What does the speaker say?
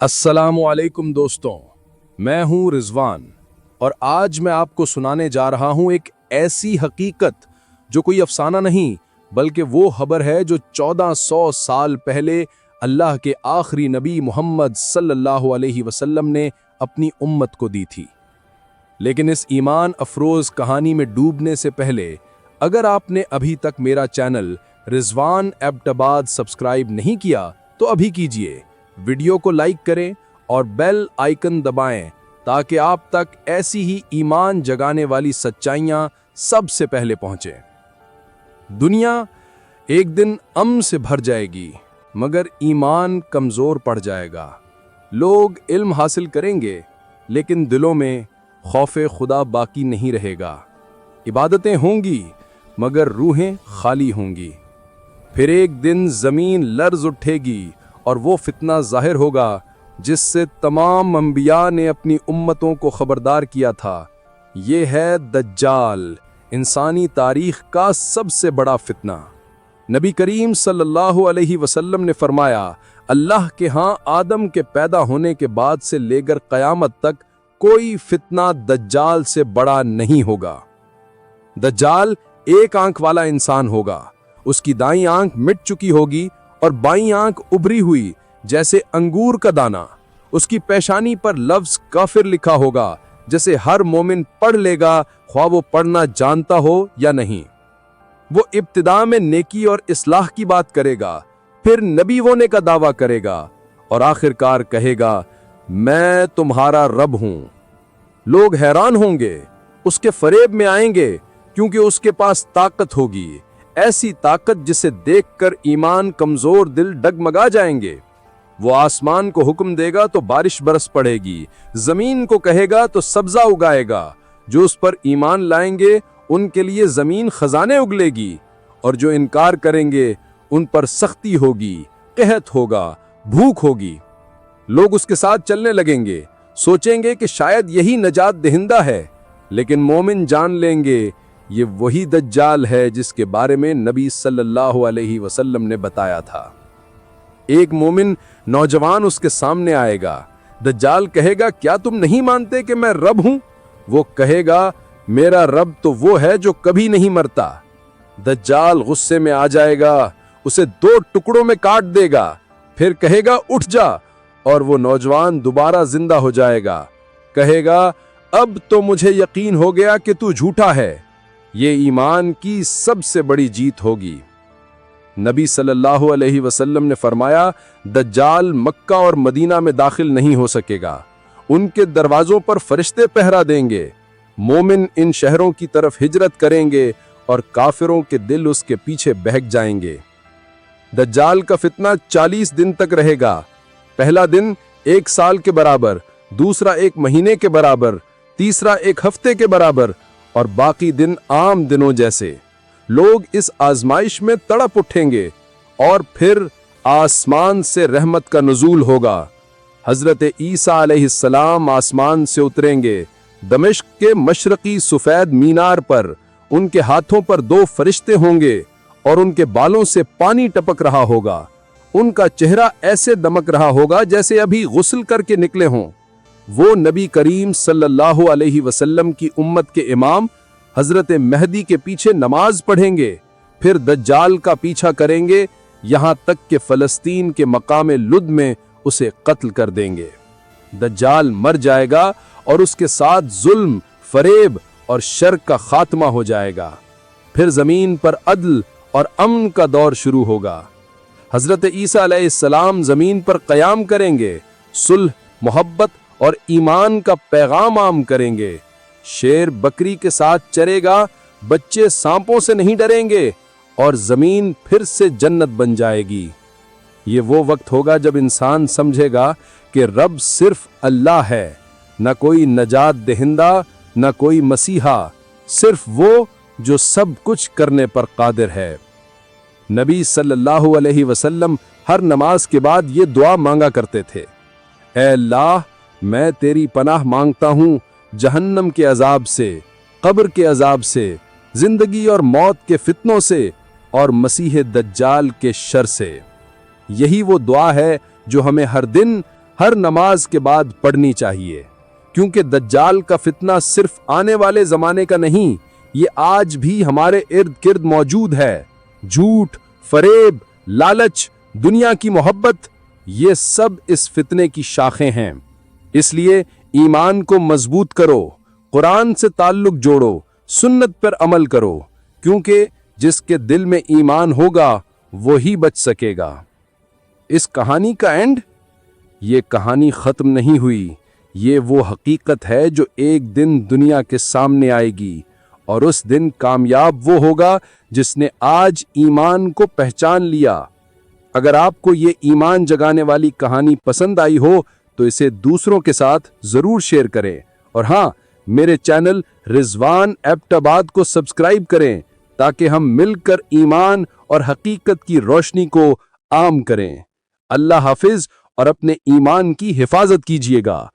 अस्सलामु अलैकुम दोस्तों, मैं हूं रिजवान और आज मैं आपको सुनाने जा रहा हूं एक ऐसी हकीकत जो कोई अफसाना नहीं बल्कि वो खबर है जो 1400 साल पहले अल्लाह के आखिरी नबी मोहम्मद सल्लल्लाहु अलैहि वसल्लम ने अपनी उम्मत को दी थी। लेकिन इस ईमान अफरोज कहानी में डूबने से पहले अगर आपने अभी तक मेरा चैनल रिजवान एबटाबाद सब्सक्राइब नहीं किया तो अभी कीजिए, वीडियो को लाइक करें और बेल आइकन दबाएं ताकि आप तक ऐसी ही ईमान जगाने वाली सच्चाइयां सबसे पहले पहुंचें। दुनिया एक दिन अमन से भर जाएगी मगर ईमान कमजोर पड़ जाएगा। लोग इल्म हासिल करेंगे लेकिन दिलों में खौफे खुदा बाकी नहीं रहेगा। इबादतें होंगी मगर रूहें खाली होंगी। फिर एक दिन जमीन लर्ज उठेगी और वो फितना जाहिर होगा जिससे तमाम अंबिया ने अपनी उम्मतों को खबरदार किया था। ये है दज्जाल, इंसानी तारीख का सबसे बड़ा फितना। नबी करीम सल्लल्लाहु अलैहि वसल्लम ने फरमाया, अल्लाह के यहाँ आदम के पैदा होने के बाद से लेकर क़यामत तक कोई फितना दज्जाल से बड़ा नहीं होगा। दज्जाल एक आंख वाला इंसान होगा। उसकी दाईं आंख मिट चुकी होगी और बाईं आंख उभरी हुई जैसे अंगूर का दाना। उसकी पेशानी पर लफ्ज काफिर लिखा होगा जैसे हर मोमिन पढ़ लेगा, ख्वाह वो पढ़ना जानता हो या नहीं। वो इब्तिदा में नेकी और इस्लाह की बात करेगा, फिर नबी होने का दावा करेगा और आखिरकार कहेगा, मैं तुम्हारा रब हूं। लोग हैरान होंगे, उसके फरेब में आएंगे क्योंकि उसके पास ताकत होगी, ऐसी ताकत जिसे देखकर ईमान कमजोर दिल डगमगा जाएंगे। वो आसमान को हुक्म देगा तो बारिश बरस पड़ेगी, जमीन को कहेगा तो सब्जा उगाएगा। जो उस पर ईमान लाएंगे उनके लिए जमीन खजाने उगलेगी और जो इनकार करेंगे उन पर सख्ती होगी, कहत होगा, भूख होगी। लोग उसके साथ चलने लगेंगे, सोचेंगे कि शायद यही नजात दहिंदा है, लेकिन मोमिन जान लेंगे ये वही दज्जाल है जिसके बारे में नबी सल्लल्लाहु अलैहि वसल्लम ने बताया था। एक मोमिन नौजवान उसके सामने आएगा। दज्जाल कहेगा, क्या तुम नहीं मानते कि मैं रब हूं? वो कहेगा, मेरा रब तो वो है जो कभी नहीं मरता। दज्जाल गुस्से में आ जाएगा, उसे 2 टुकड़ों में काट देगा, फिर कहेगा, उठ जा, और वो नौजवान दोबारा जिंदा हो जाएगा। कहेगा, अब तो मुझे यकीन हो गया कि तू झूठा है। ये ईमान की सबसे बड़ी जीत होगी। नबी सल्लल्लाहु अलैहि वसल्लम ने फरमाया, दज्जाल मक्का और मदीना में दाखिल नहीं हो सकेगा। उनके दरवाजों पर फरिश्ते पहरा देंगे। मोमिन इन शहरों की तरफ हिजरत करेंगे और काफिरों के दिल उसके पीछे बहक जाएंगे। दज्जाल का फितना 40 दिन तक रहेगा। पहला दिन 1 साल के बराबर, दूसरा 1 महीने के बराबर, तीसरा 1 हफ्ते के बराबर और बाकी दिन आम दिनों जैसे। लोग इस आजमाइश में तड़प उठेंगे और फिर आसमान से रहमत का नुज़ूल होगा। हजरत ईसा अलैहिस्सलाम आसमान से उतरेंगे। दमिश्क के मशरकी सफेद मीनार पर उनके हाथों पर 2 फरिश्ते होंगे और उनके बालों से पानी टपक रहा होगा। उनका चेहरा ऐसे दमक रहा होगा जैसे अभी गुस्ल करके निकले हों। वो नबी करीम सल्लल्लाहु अलैहि वसल्लम की उम्मत के इमाम हजरत मेहदी के पीछे नमाज पढ़ेंगे, फिर दज्जाल का पीछा करेंगे यहां तक कि फलस्तीन के मकाम लुद में उसे कत्ल कर देंगे। दज्जाल मर जाएगा और उसके साथ जुल्म, फरेब और शर का खात्मा हो जाएगा। फिर जमीन पर अदल और अमन का दौर शुरू होगा। हजरत ईसा अलैहिस्सलाम जमीन पर कयाम करेंगे, सुलह, मोहब्बत और ईमान का पैगाम आम करेंगे। शेर बकरी के साथ चरेगा, बच्चे सांपों से नहीं डरेंगे और जमीन फिर से जन्नत बन जाएगी। ये वो वक्त होगा जब इंसान समझेगा कि रब सिर्फ अल्लाह है, न कोई नजात दहिंदा, न कोई मसीहा, सिर्फ वो जो सब कुछ करने पर कादिर है। नबी सल्लल्लाहु अलैहि वसल्लम हर नमाज के बाद ये दुआ मांगा करते थे, ऐ अल्लाह, मैं तेरी पनाह मांगता हूं जहन्नम के अजाब से, कब्र के अजाब से, जिंदगी और मौत के फितनों से और मसीह दज्जाल के शर से। यही वो दुआ है जो हमें हर दिन ہر نماز کے بعد پڑھنی چاہیے، کیونکہ دجال کا فتنہ صرف آنے والے زمانے کا نہیں، یہ آج بھی ہمارے ارد گرد موجود ہے۔ جھوٹ، فریب، لالچ، دنیا کی محبت، یہ سب اس فتنے کی شاخیں ہیں۔ اس لیے ایمان کو مضبوط کرو، قرآن سے تعلق جوڑو، سنت پر عمل کرو، کیونکہ جس کے دل میں ایمان ہوگا وہی بچ سکے گا۔ اس کہانی کا اینڈ؟ یہ کہانی ختم نہیں ہوئی، یہ وہ حقیقت ہے جو ایک دن دنیا کے سامنے آئے گی، اور اس دن کامیاب وہ ہوگا جس نے آج ایمان کو پہچان لیا۔ اگر آپ کو یہ ایمان جگانے والی کہانی پسند آئی ہو تو اسے دوسروں کے ساتھ ضرور شیئر کریں، اور ہاں، میرے چینل رضوان ایبٹ آباد کو سبسکرائب کریں تاکہ ہم مل کر ایمان اور حقیقت کی روشنی کو عام کریں۔ اللہ حافظ اور اپنے ایمان کی حفاظت کیجیے گا۔